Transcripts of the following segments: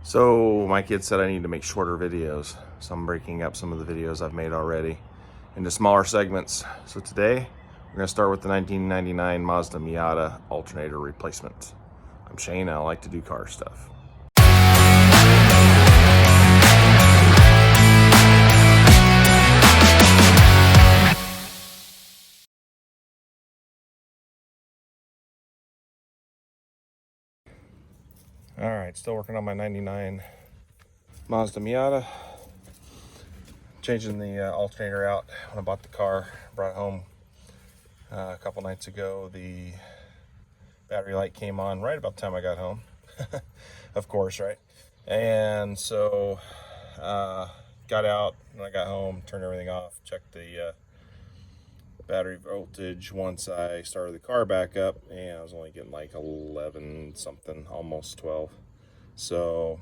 So my kid said I need to make shorter videos, so I'm breaking up some of the videos I've made already into smaller segments. So today we're going to start with the 1999 Mazda Miata alternator replacement. I'm Shane and I like to do car stuff. All right, still working on my 99 Mazda Miata. Changing the alternator out when I bought the car. Brought it home a couple nights ago. The battery light came on right about the time I got home. Of course, right? And so got out when I got home, turned everything off, checked the battery voltage once I started the car back up, and I was only getting like 11 something, almost 12. So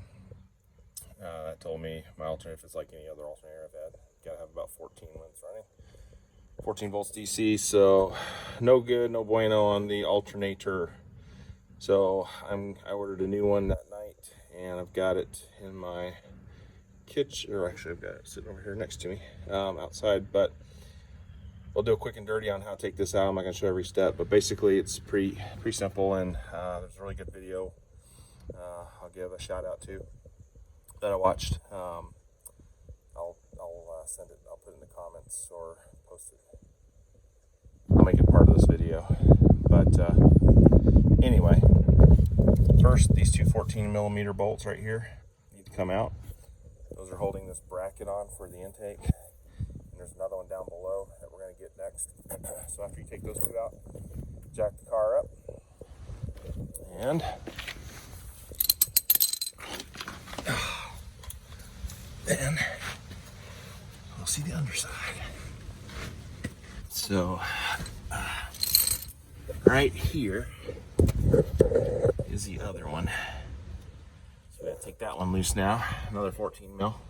that told me my alternator, if it's like any other alternator I've had, gotta have about 14 when it's running. 14 volts DC, so no good, no bueno on the alternator. So I ordered a new one that night, and I've got it in my kitchen, or actually I've got it sitting over here next to me outside. But we'll do a quick and dirty on how to take this out. I'm not going to show every step, but basically it's pretty simple, and there's a really good video I'll give a shout out to that I watched. I'll send it. I'll put it in the comments or post it. I'll make it part of this video. But anyway, first these two 14mm bolts right here need to come out. Those are holding this bracket on for the intake. And there's another one down below that we're going to get next. So after you take those two out, jack the car up, and then we'll see the underside. So right here is the other one. So we gotta take that one loose now, another 14 mil,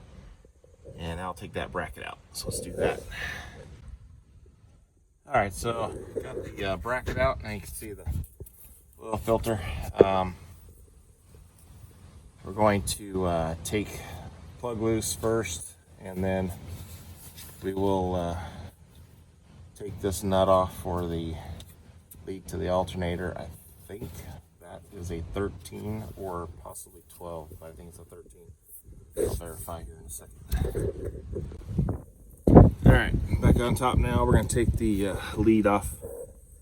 and I'll take that bracket out. So let's do that. All right, so got the bracket out. Now you can see the little filter. We're going to take plug loose first, and then we will take this nut off for the lead to the alternator. I think that is a 13 or possibly 12, but I think it's a 13. I'll verify here in a second. All right, back on top now. We're going to take the lead off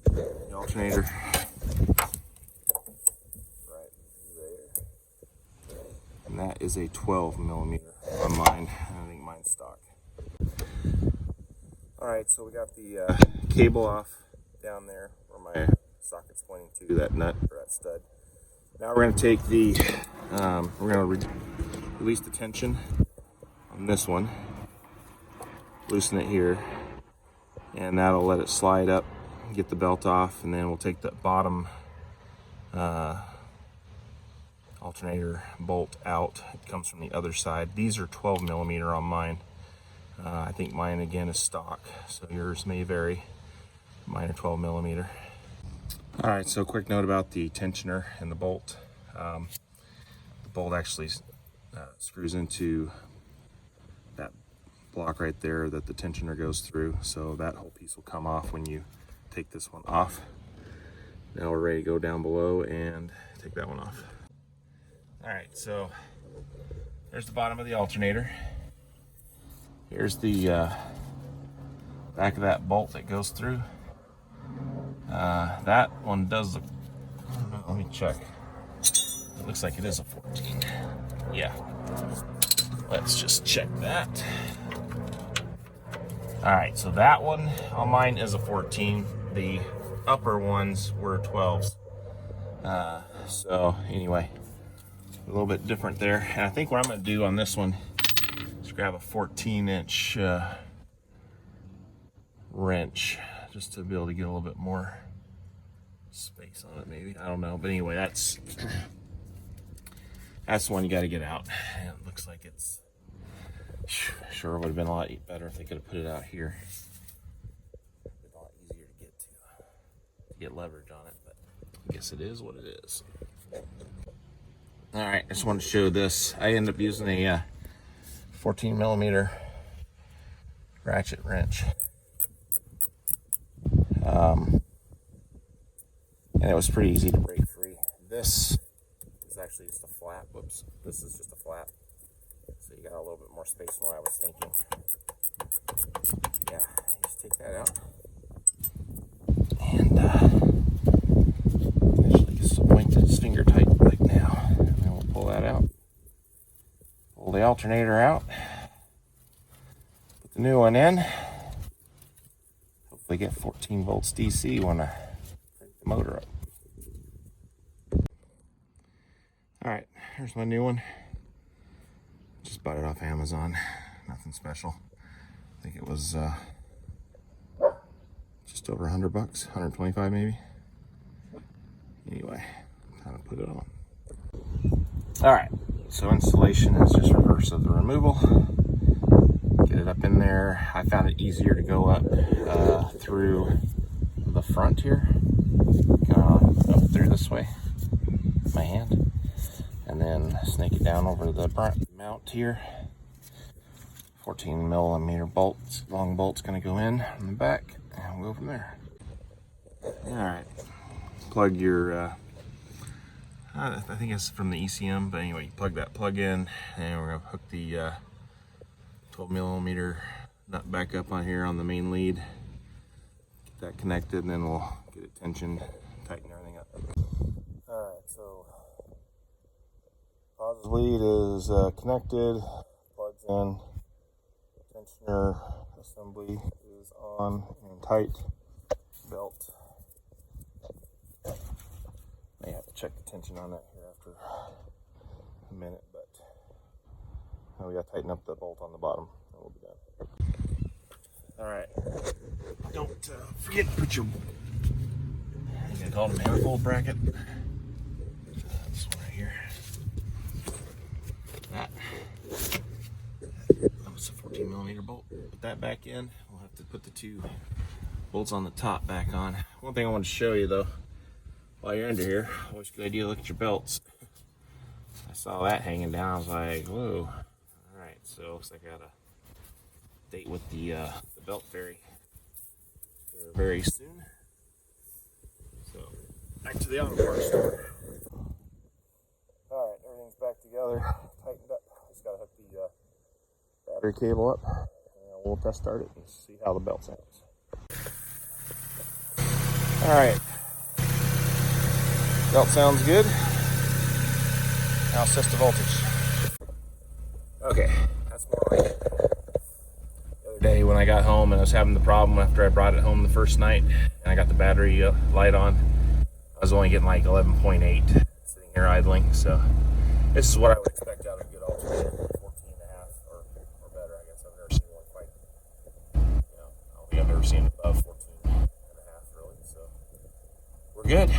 the alternator. Right there. And that is a 12mm on mine. I think mine's stock. All right, so we got the cable off down there where my socket's pointing to, that nut or that stud. Now we're going to take the, we're going to release the tension on this one, loosen it here, and that'll let it slide up, get the belt off, and then we'll take the bottom alternator bolt out. It comes from the other side. These are 12mm on mine. I think mine again is stock, so yours may vary. Mine are 12mm. All right, so quick note about the tensioner and the bolt. The bolt actually screws into that block right there that the tensioner goes through, so that whole piece will come off when you take this one off. Now we're ready to go down below and take that one off. All right, so there's the bottom of the alternator. Here's the back of that bolt that goes through. That one does look, I don't know, let me check. It looks like it is a 14. Yeah. Let's just check that. All right, so that one on mine is a 14. The upper ones were 12s. So anyway, a little bit different there. And I think what I'm gonna do on this one is grab a 14-inch wrench just to be able to get a little bit more space on it, maybe. I don't know, but anyway, that's the one you got to get out. And it looks like it's sure would have been a lot better if they could have put it out here. It's a lot easier to get leverage on it, but I guess it is what it is. All right, I just wanted to show this. I ended up using a 14 millimeter ratchet wrench. And it was pretty easy to break free. This is actually just a flap. Whoops, this is just a flap. So you got a little bit more space than what I was thinking. Yeah, you just take that out. And actually gets to point this finger tight like now. And then we'll pull that out. Pull the alternator out. Put the new one in. Hopefully get 14 volts DC when I crank the motor up. Alright, here's my new one. Just bought it off Amazon. Nothing special. I think it was just over $100, 125 maybe. Anyway, time to put it on. Alright, so installation is just reverse of the removal. Get it up in there. I found it easier to go up through the front here. Up through this way, my hand. And then snake it down over the mount here. 14 millimeter bolts, long bolt's gonna go in on the back, and we'll go from there. All right, plug your, I think it's from the ECM, but anyway, you plug that plug in, and we're gonna hook the 12 millimeter nut back up on here on the main lead. Get that connected, and then we'll get it tensioned, tighten everything up. All right, so positive lead is connected, plugs in, tensioner assembly is on and tight, belt. May have to check the tension on that here after a minute, but now we got to tighten up the bolt on the bottom and we'll be done. All right, don't forget to put your, I'm gonna call it a manifold bracket. This one right here. That was a 14 millimeter bolt. Put that back in. We'll have to put the two bolts on the top back on. One thing I want to show you though, while you're under here, always a good idea to look at your belts. I saw that hanging down. I was like, whoa. All right, so looks like I got a date with the belt fairy here very soon. So back to the auto parts store. All right, everything's back together, tightened up. Just gotta hook the battery cable up, and we'll test start it and see how the belt sounds. All right, belt sounds good. Now assess the voltage. Okay, that's more like it. The other day when I got home and I was having the problem after I brought it home the first night, and I got the battery light on, I was only getting like 11.8 sitting here idling. So this is what I would expect out of a good alternator, 14.5 or better. I guess I've never seen one quite, I don't think I've ever seen above 14.5 really. So we're good.